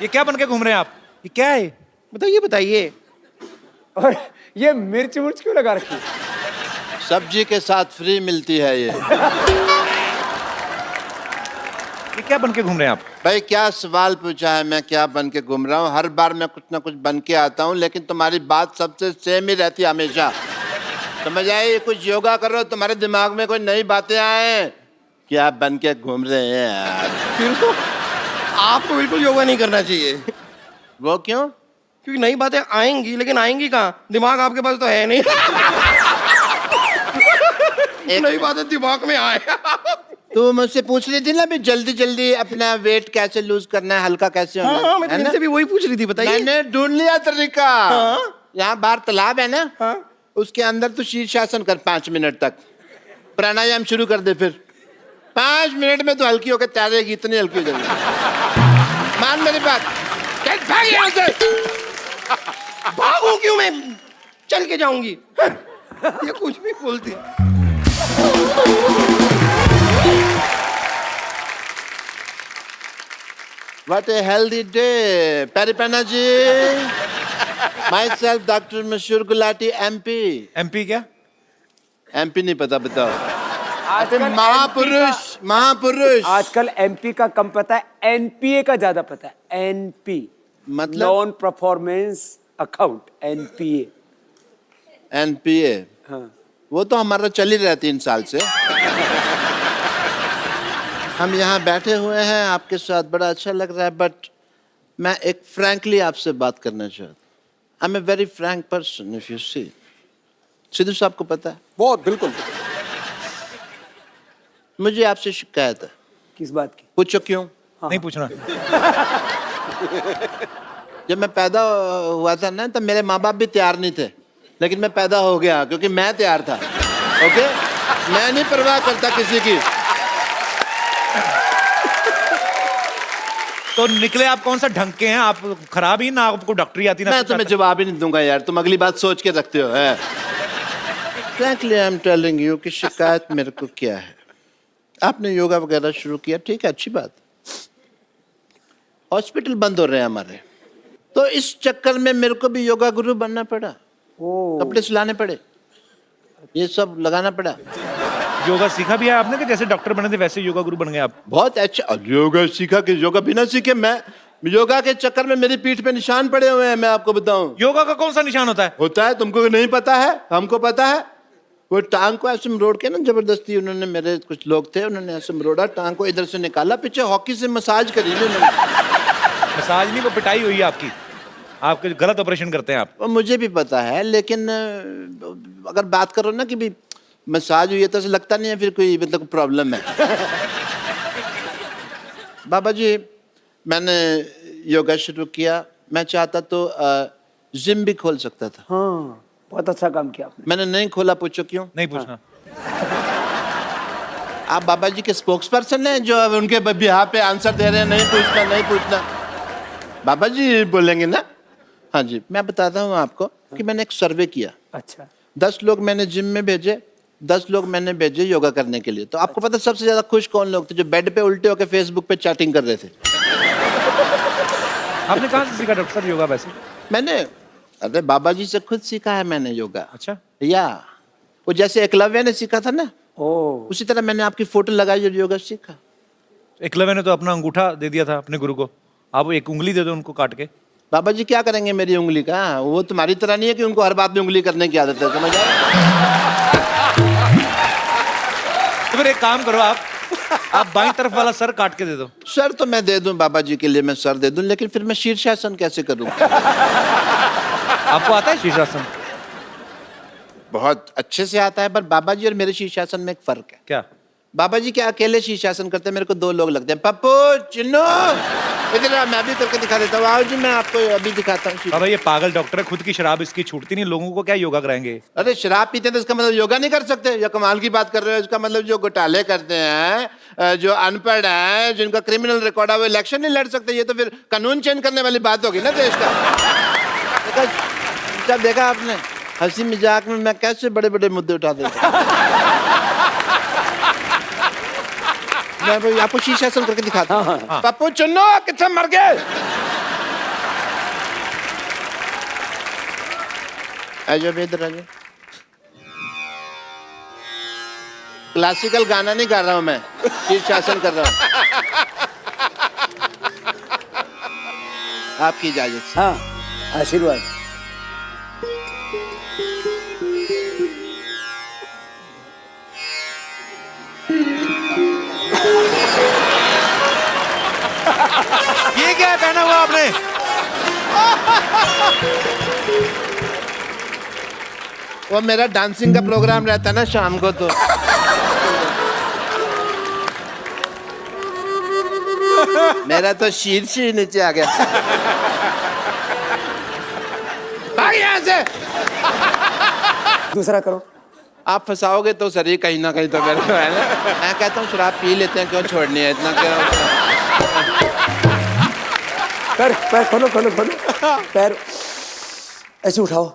ये क्या बन के घूम रहे हैं आप? ये क्या है? बताइए बताइए। और ये मिर्च विर्च क्यों लगा रखी? सब्जी के साथ फ्री मिलती है ये। ये क्या बन के घूम रहे हैं आप? भाई क्या सवाल पूछा है, मैं क्या बन के घूम रहा हूँ? हर बार मैं कुछ ना कुछ बन के आता हूँ, लेकिन तुम्हारी बात सबसे सेम ही रहती है हमेशा। समझ आई? कुछ योगा करो, तुम्हारे दिमाग में कोई नई बातें आए। क्या बन के घूम रहे हैं यार? फिर तो आपको बिल्कुल योगा नहीं करना चाहिए। वो क्यों? क्योंकि नई बातें आएंगी, लेकिन आएंगी कहाँ? दिमाग आपके पास तो है नहीं। नई बातें दिमाग में आए। तू मुझसे पूछ रही थी ना भी जल्दी जल्दी अपना वेट कैसे लूज करना है, हल्का कैसे होना हाँ, मैं है ना? इनसे भी वही पूछ रही थी, बताइए। मैंने ढूंढ लिया तरीका। हाँ? यहाँ बाहर तालाब है ना, हाँ? उसके अंदर तू शीर्षासन कर 5 मिनट तक। प्राणायाम शुरू कर दे, फिर 5 मिनट में तो हल्की होकर तैरेगी, इतनी हल्की हो जाएगी। मान मेरी बात। चल भाग यहाँ से। भागू क्यों मैं? चल के जाऊंगी। ये कुछ भी बोलती। What a healthy day, Paripana ji. Myself, Dr. Mashur Gulati, MP. MP क्या? MP नहीं पता, बताओ। आजकल महापुरुष, महापुरुष। आजकल एमपी का कम पता है, एनपीए का ज्यादा पता है। एनपी मतलब? Non performance account, NPA. NPA। हाँ। वो तो हमारा चल ही रहा है 3 साल से। हम यहाँ बैठे हुए हैं आपके साथ, बड़ा अच्छा लग रहा है, बट मैं एक फ्रैंकली आपसे बात करना चाहता हूँ। I am a very frank person, if you see. Sidhu साहब को पता है? बहुत बिल्कुल। मुझे आपसे शिकायत है। किस बात की? पूछो क्यों? नहीं पूछना। जब मैं पैदा हुआ था ना, तब मेरे माँ बाप भी तैयार नहीं थे, लेकिन मैं पैदा हो गया क्योंकि मैं तैयार था। ओके? मैं नहीं परवाह करता किसी की। तो निकले आप कौन सा ढंग के हैं? आप खराब ही ना, आपको डॉक्टरी आती ना। मैं तुम्हें जवाब ही नहीं दूंगा यार, तुम अगली बात सोच के रखते हो। है frankly I am telling you कि शिकायत मेरे को क्या है। आपने योगा वगैरह शुरू किया, ठीक है, अच्छी बात। हॉस्पिटल बंद हो रहे हैं हमारे, तो इस चक्कर में मेरे को भी योगा गुरु बनना पड़ा। कपड़े सिलाने पड़े, ये सब लगाना पड़ा। योगा सीखा भी है आपने कि जैसे डॉक्टर बने थे वैसे योगा गुरु बन गए आप? बहुत अच्छा योगा सीखा कि योगा बिना सीखे मैं योगा के चक्कर में मेरी पीठ पे निशान पड़े हुए हैं, मैं आपको बताऊं। योगा का कौन सा निशान होता है? होता है, तुमको नहीं पता है, हमको पता है। वो टांग को ऐसे मरोड़ के ना, जबरदस्ती उन्होंने, मेरे कुछ लोग थे, उन्होंने ऐसे मरोड़ा, टांग को इधर से निकाला, पीछे हॉकी से मसाज करी उन्होंने। मसाज नहीं, वो पिटाई हुई है आपकी। आपके गलत ऑपरेशन करते हैं आप। वो मुझे भी पता है, लेकिन अगर बात करो ना कि भी मसाज हुई है, तो ऐसा लगता नहीं है फिर कोई मतलब प्रॉब्लम है। बाबा जी, मैंने योगा शुरू किया, मैं चाहता तो जिम भी खोल सकता था। हाँ, बहुत अच्छा काम किया आपने। मैंने नहीं खोला, पूछो क्यों? नहीं पूछना। आप बाबा जी के स्पोक्स पर्सन हैं जो अब उनके बिहार पे आंसर दे रहे हैं, नहीं पूछना, नहीं पूछना। बाबा जी बोलेंगे ना। हाँ जी, मैं बताता हूँ आपको कि मैंने एक सर्वे किया। अच्छा। 10 लोग मैंने जिम में भेजे, 10 लोग मैंने भेजे योगा करने के लिए। तो आपको पता सबसे ज्यादा खुश कौन लोग थे? जो बेड पे उल्टे होकर फेसबुक पे चैटिंग कर रहे थे। आपने कहाँ से सीखा डॉक्टर साहब योगा वैसे? मैंने, अरे बाबा जी से खुद सीखा है मैंने योगा। अच्छा। या वो जैसे एकलव्य ने सीखा था ना, ओ, उसी तरह मैंने आपकी फोटो लगाई और योगा सीखा। एकलव्य ने तो अपना अंगूठा दे दिया था अपने गुरु को, आप एक उंगली दे दो उनको काट के। बाबा जी क्या करेंगे मेरी उंगली का? वो तुम्हारी तरह नहीं है कि उनको हर बात में उंगली करने की आदत है, समझ आए? तो फिर एक काम करो, आप बाईं तरफ वाला सर काट के दे दो। सर तो मैं दे दूं बाबा जी के लिए, मैं सर दे दूं, लेकिन फिर मैं शीर्षासन कैसे करूं? आपको आता है शीर्षासन? बहुत अच्छे से आता है, पर बाबा जी और मेरे शीर्षासन में एक फर्क है। क्या? बाबा जी क्या अकेले शीर्षासन करते हैं, मेरे को 2 लोग लगते हैं। पप्पू, चिन्नू, इधर आ, मैं भी करके दिखा देता हूँ। आओ जी, मैं आपको अभी दिखाता हूँ। बाबा ये पागल डॉक्टर है, खुद की शराब इसकी छूटती नहीं, लोगों को क्या योगा कराएंगे? अरे शराब पीते हैं तो इसका मतलब योगा नहीं कर सकते? या कमाल की बात कर रहे हो? इसका मतलब जो घोटाले करते हैं, जो अनपढ़ हैं, जिनका क्रिमिनल रिकॉर्ड है, वो इलेक्शन नहीं लड़ सकते। ये तो फिर कानून चेंज करने वाली बात होगी ना देश का। देखा आपने हंसी मजाक में मैं कैसे बड़े बड़े मुद्दे उठा देता। मैं आपको शीर्षासन करके दिखाता हूँ। पप्पू चुन्नो कितने मर गए? आजो भी इधर आजो। क्लासिकल गाना नहीं गा रहा हूं मैं, शीर्षासन कर रहा हूं। आपकी इजाजत से। हाँ, आशीर्वाद। ये क्या है पहना हुआ आपने? वो मेरा डांसिंग का प्रोग्राम रहता है ना शाम को, तो मेरा तो शीर्ष ही नीचे आ गया। भाग यहाँ से। दूसरा करो। आप फंसाओगे तो सर, कहीं ना कहीं तो मेरे को है ना। मैं कहता हूँ शराब पी लेते हैं, क्यों छोड़नी है इतना, क्या पैर पैर खोलो खोलो खोलो, पैर ऐसे उठाओ।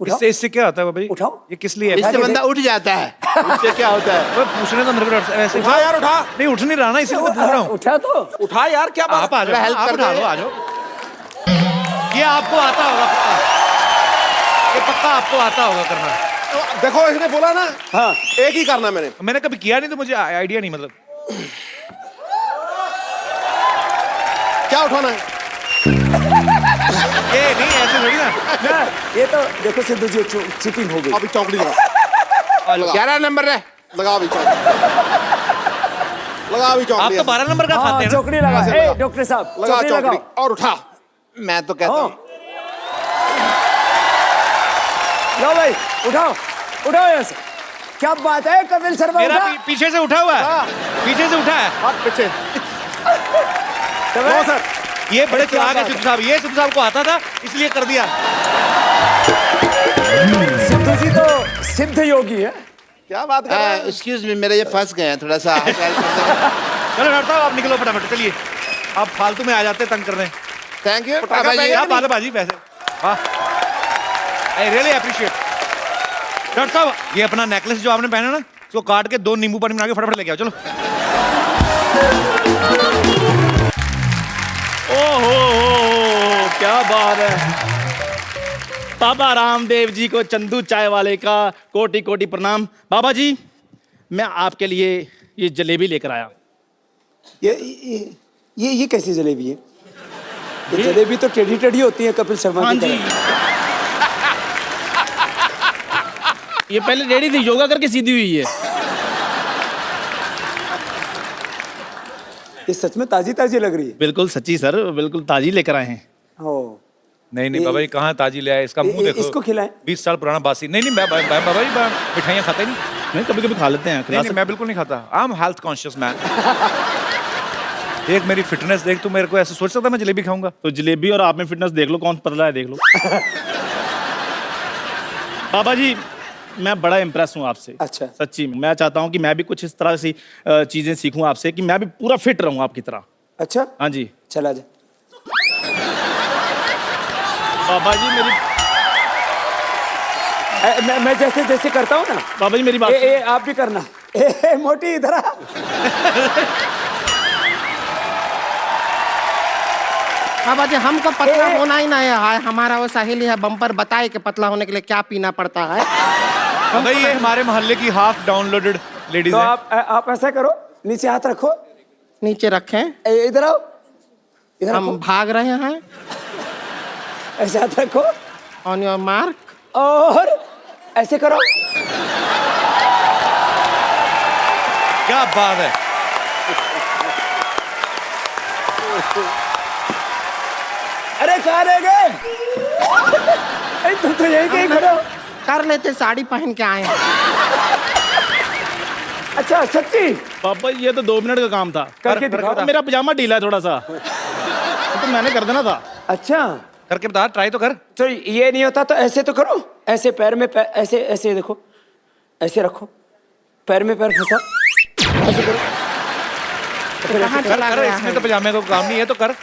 उठाओ, इससे क्या होता है भाई? उठाओ। ये किस लिए है? इससे बंदा उठ जाता है, इससे क्या होता है? वो पूछने तो मेरे को ऐसे उठा यार, उठा। नहीं, उठ नहीं रहा ना, इसीलिए तो पूछ रहा हूँ। उठा तो। उठा यार, क्या बात। आप आ जाओ, हेल्प आप कर उठा दे। लो, आ जाओ। ये आपको आता होगा पक्का, ये पक्का आपको आता होगा करना। देखो इसने बोला ना, हाँ, एक ही करना मैंने। मैंने कभी किया नहीं तो मुझे आइडिया नहीं, मतलब क्या उठाना है? ये नहीं ऐसे थोड़ी ना। ना, ये तो देखो सिद्धू जी चीटिंग हो गई। अभी चौकड़ी लगा। 11 नंबर है। लगा अभी चौकड़ी। लगा अभी आप चौकड़ी। तो 12 नंबर का हाँ, खाते हैं ना? चौकड़ी लगा। से ए, लगा। डॉक्टर साहब, लगा चौकड़ी चौकड़ी लगाओ। और उठा। मैं तो कहता हूँ लो भाई, उठाओ उठाओ यहाँ से। क्या बात है कपिल शर्मा, मेरा उठा। पीछे से उठा हुआ है, पीछे से उठा है। हाथ पीछे। तो नो भाई, सर। ये बड़े चलाक है सिद्धू साहब, ये सिद्धू साहब को आता था इसलिए कर दिया। सिद्धू जी तो सिद्ध योगी है। क्या बात कर रहे हैं? एक्सक्यूज मी, मेरे ये फंस गए हैं थोड़ा सा। चलो डॉक्टर साहब आप निकलो फटाफट, चलिए। आप फालतू में आ जाते हैं तंग करने। थैंक यू पटाखा बाबा जी। आप बाजी पैसे, हाँ, आई रियली अप्रिशिएट। डॉक्टर साहब ये अपना नेकलेस जो आपने पहना ना, इसको काट के 2 नींबू पानी बना के फटाफट लेके आओ, चलो। ओहो, क्या बात है। बाबा रामदेव जी को चंदू चाय वाले का कोटि कोटि प्रणाम। बाबा जी, मैं आपके लिए ये जलेबी लेकर आया। ये कैसी जलेबी है? ये जलेबी तो टेढ़ी टेढ़ी होती है कपिल शर्मा हाँ की जी, तरह। ये पहले रेडी थी, योगा करके सीधी हुई है। ये सच में ताजी ताजी लग रही है। बिल्कुल सच्ची सर, बिल्कुल ताजी लेकर आए हैं। ओ, नहीं नहीं बाबा जी, कहाँ ताजी ले आए? इसका मुंह देखो, इसको खिलाएं। 20 साल पुराना बासी। नहीं नहीं बाबा जी मिठाइयाँ खाते नहीं। नहीं, कभी कभी खा लेते हैं। नहीं नहीं मैं बिल्कुल नहीं खाता। I am health conscious man. एक मेरी फिटनेस देख, तू मेरे को ऐसे सोच सकता मैं जलेबी खाऊंगा? तो जलेबी और आप में फिटनेस देख लो, कौन पतला है देख लो। बाबा जी, मैं बड़ा इम्प्रेस हूँ आपसे। अच्छा। सच्ची में मैं चाहता हूँ कि मैं भी कुछ इस तरह सी चीजें सीखूं आपसे, कि मैं भी पूरा फिट रहूं आपकी तरह। अच्छा, हाँ जी। चला जा। बाबा जी मेरी मैं जैसे जैसे करता हूँ ना, बाबा जी मेरी बात ए, आप भी करना। ए, मोटी इधर आ। बाबा जी हमको पतला होना ही ना है, हमारा वो सहेली है बम्पर बताए कि पतला होने के लिए क्या पीना पड़ता है। भाई ये हमारे मोहल्ले की हाफ डाउनलोडेड लेडीज तो है। आप ऐसा करो, नीचे हाथ रखो। नीचे रखें, इधर आओ, इधर हम रखो। भाग रहे हैं। ऐसे हाथ रखो ऑन योर मार्क। और ऐसे करो। क्या बात है। अरे कहाँ रह गए? तुम तो यही कहीं खड़े हो। कर लेते, साड़ी पहन के आए हैं। अच्छा सच्ची? बाबा जी, ये तो 2 मिनट का काम था। करके दिखाओ। मेरा पजामा ढीला है थोड़ा सा, तो मैंने कर देना था। अच्छा, करके बता, ट्राई तो कर। तो ये नहीं होता तो ऐसे तो करो। ऐसे पैर में ऐसे ऐसे देखो, ऐसे रखो, पैर में पैर फंसा, ऐसे करो। फिर ऐसे कहाँ करो। चला कर, गया इसमें है? तो पजामे को काम नहीं है, तो कर।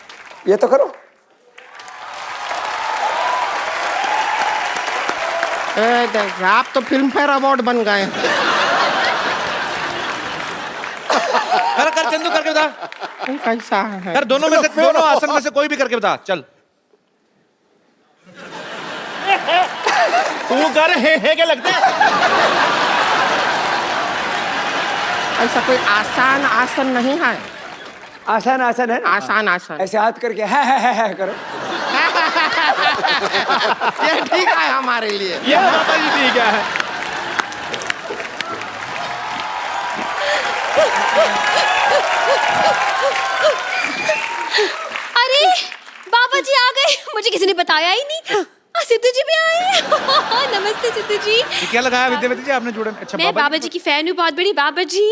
ये तो करो। देख, आप तो फिल्म फेयर अवार्ड बन गए। कर कर चंदू, करके बता। कैसा है? कर, दोनों में से, दोनों आसन में से कोई भी करके बता, चल। तू कर हे के लगते हैं। ऐसा कोई आसान आसन नहीं है। आसान आसान है ना? आसान आसन ऐसे हाथ करके है करो। ये ठीक है हमारे लिए। ये बाबा जी ठीक है। अरे बाबा जी आ गए, मुझे किसी ने बताया ही नहीं। सिद्धू जी भी आए हैं। नमस्ते सिद्धू जी। ये क्या लगाया विद्यावती जी आपने जोड़े में? अच्छा मैं बाबा जी की फैन हूँ बहुत बड़ी। बाबा जी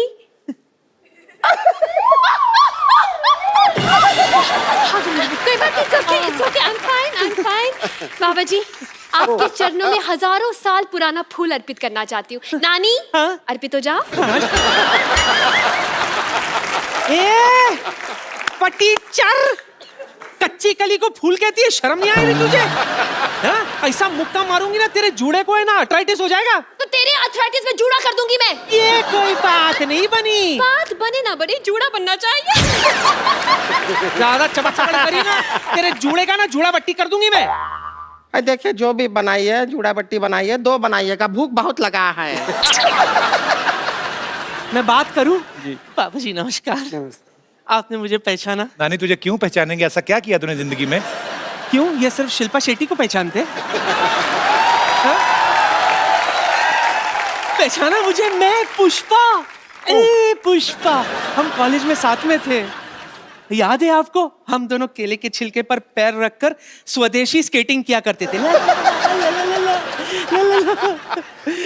कोई बात नहीं, it's okay, I'm fine। बाबा जी आपके चरणों में हजारों साल पुराना फूल अर्पित करना चाहती हूँ। नानी अर्पित हो जाओ। ए, पटीचर, कच्ची कली को फूल कहती है, शर्म नहीं आई रही तुझे? हाँ? ऐसा मुक्का मारूंगी ना तेरे जूड़े को, है ना अर्थराइटिस हो जाएगा। तो तेरे अर्थराइटिस में जूड़ा कर दूंगी मैं। ये कोई बात नहीं बनी। बात बने ना बने, जूड़ा बनना चाहिए। ज्यादा चमक करी ना, तेरे जूड़े का ना जूड़ा बट्टी कर दूंगी मैं। देखिए जो भी बनाइए, जूड़ा बट्टी बनाइए, 2 बनाइएगा, भूख बहुत लगा है। मैं बात करूं? बाबा जी नमस्कार। आपने मुझे पहचाना? नानी तुझे क्यों पहचानेंगे? ऐसा क्या किया तूने जिंदगी में? क्यों, ये सिर्फ शिल्पा शेट्टी को पहचानते? हाँ? पहचाना मुझे? मैं पुष्पा। ए पुष्पा, हम कॉलेज में साथ में थे, याद है आपको? हम दोनों केले के छिलके पर पैर रखकर स्वदेशी स्केटिंग किया करते थे।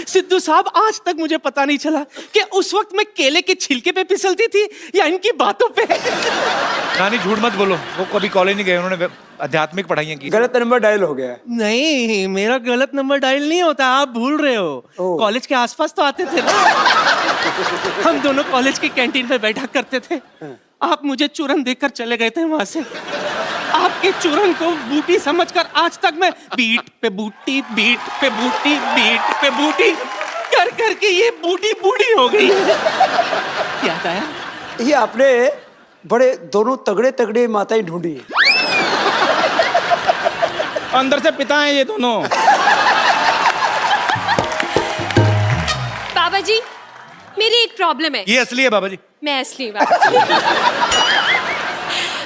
सिद्धू साहब, आज तक मुझे पता नहीं चला कि उस वक्त मैं केले के छिलके पे फिसलती थी या इनकी बातों पे। नानी झूठ मत बोलो, वो कभी कॉलेज नहीं गए, उन्होंने आध्यात्मिक पढ़ाइयाँ की। गलत नंबर डायल हो गया है। नहीं, मेरा गलत नंबर डायल नहीं होता, आप भूल रहे हो। कॉलेज के आसपास तो आते थे ना। हम दोनों कॉलेज की कैंटीन पे बैठा करते थे। आप मुझे चूरन देकर चले गए थे वहां से। आपके चूरन को बूटी समझकर आज तक मैं बीट पे बूटी, बीट पे बूटी, बीट पे बूटी कर करके ये बूटी बूढ़ी हो गई। क्या आया? ये आपने बड़े दोनों तगड़े तगड़े माताएं ढूंढी है। अंदर से पिता हैं ये दोनों। बाबा जी मेरी एक प्रॉब्लम है। ये असली है बाबा जी। मैं असली बाबा जी।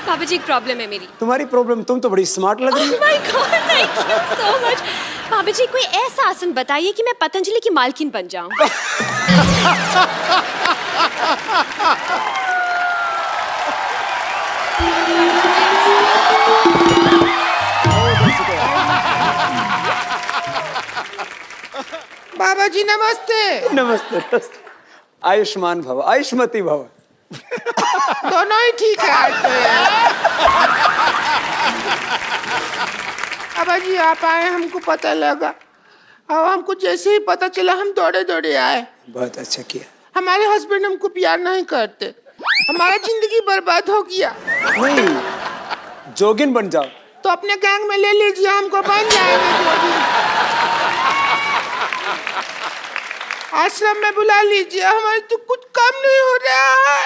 बाबा जी एक प्रॉब्लम है मेरी। तुम्हारी प्रॉब्लम? तुम तो बड़ी स्मार्ट लग रही हो। Oh my God, thank you so much। बाबा जी कोई ऐसा आसन बताइए कि मैं पतंजलि की मालकिन बन जाऊं। बाबा जी नमस्ते। नमस्ते नमस्ते। आयुष्मान भव, आयुष्मती भव। दोनों ही ठीक है आज तो यार। बाबा जी आप आए, हमको पता लगा, और हमको जैसे ही पता चला हम दौड़े दौड़े आए। बहुत अच्छा किया। हमारे हस्बैंड हमको प्यार नहीं करते, हमारा जिंदगी बर्बाद हो गया। नहीं, जोगिन बन जाओ। तो अपने गैंग में ले लीजिए, हमको बन जाएंगे जोगिन। आश्रम में बुला लीजिए, हमारे तो कुछ काम नहीं हो रहा है।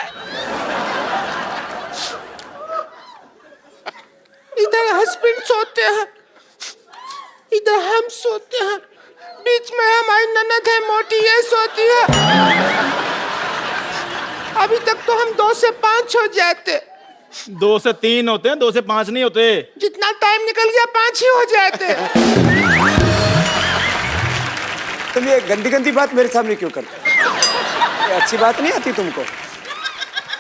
इधर हस्बैंड सोते हैं, इधर हम सोते हैं, बीच में हमारी ननद है मोटी, ये सोती है। अभी तक तो हम 2 से 5 हो जाते। 2 से 3 होते हैं, 2 से 5 नहीं होते। जितना टाइम निकल गया 5 ही हो जाते। तुम ये गंदी गंदी बात मेरे सामने क्यों करते हो? ये अच्छी बात नहीं आती तुमको,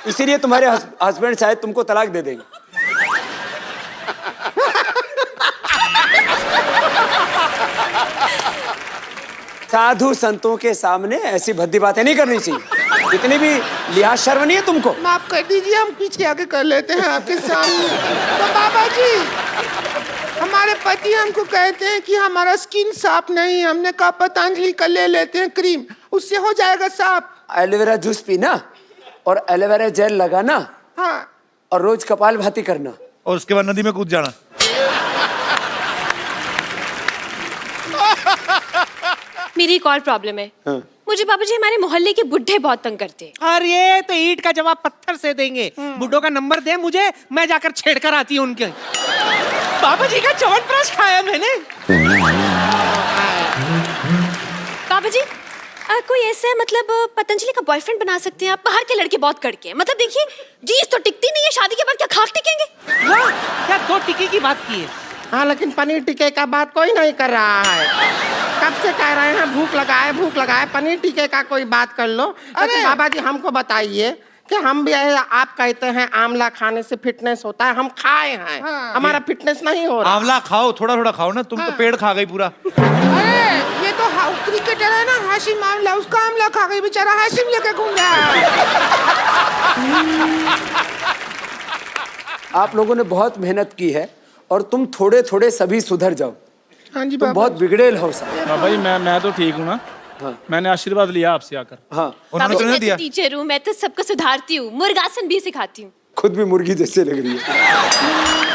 इसीलिए तुम्हारे हस्बैंड शायद तुमको तलाक दे देंगे। साधु संतों के सामने ऐसी भद्दी बातें नहीं करनी चाहिए। इतनी भी लिहाज शर्म नहीं है तुमको? माफ कर दीजिए, हम पीछे आके कर लेते हैं आपके सामने। तो बाबा जी हमारे पति हमको कहते हैं कि हमारा स्किन साफ नहीं है। हमने कहा पतंजलि का ले लेते हैं क्रीम, उससे हो जाएगा साफ। एलोवेरा जूस पीना और एलोवेरा जेल लगाना, हाँ, और रोज कपाल भाती करना, और उसके बाद नदी में कूद जाना। मेरी एक और प्रॉब्लम है। हाँ। मुझे बाबा जी हमारे मोहल्ले के बुढ़े बहुत तंग करते हैं। और ये तो ईंट का जवाब पत्थर से देंगे। बुड्ढों का नंबर दे मुझे, मैं जाकर छेड़ कर आती हूँ उनके। बाबा जी का च्यवनप्राश खाया मैंने। बाबा जी कोई ऐसा है मतलब पतंजलि का बॉयफ्रेंड बना सकते हैं आप? बाहर के लड़के बहुत कड़के हैं, मतलब देखिए जीस तो टिकती नहीं है, शादी के बाद क्या खाक टिकेंगे? वाह, क्या 2 टिक्की की बात की है? हाँ लेकिन पनीर टिक्के का बात कोई नहीं कर रहा है। कब से कह रहे हैं भूख लगाए, पनीर टिक्के का कोई बात कर लो। अरे बाबा जी हमको बताइए कि हम भी आप कहते हैं आंवला खाने से फिटनेस होता है, हम खाए हैं, हमारा फिटनेस नहीं हो रहा। आंवला खाओ, थोड़ा थोड़ा खाओ ना, तुम तो पेड़ खा गई पूरा। अरे ये तो क्रिकेटर है ना हाशिम आंवला, उसका आंवला खा गई बेचारा, हाशिम लेके घूम रहा है। आप लोगों ने बहुत मेहनत की है और तुम थोड़े थोड़े सभी सुधर जाओ। हाँ जी तुम बाबा। बहुत बिगड़ेल हो सब। बाबा जी मैं तो ठीक हूँ ना। हाँ। मैंने आशीर्वाद लिया आपसे आकर। हाँ, उन्होंने बाबा तो जी नहीं मैं दिया। तो टीचर हूँ, मैं तो सबको सुधारती हूँ, मुर्गासन भी सिखाती हूँ। खुद भी मुर्गी जैसे लग रही है।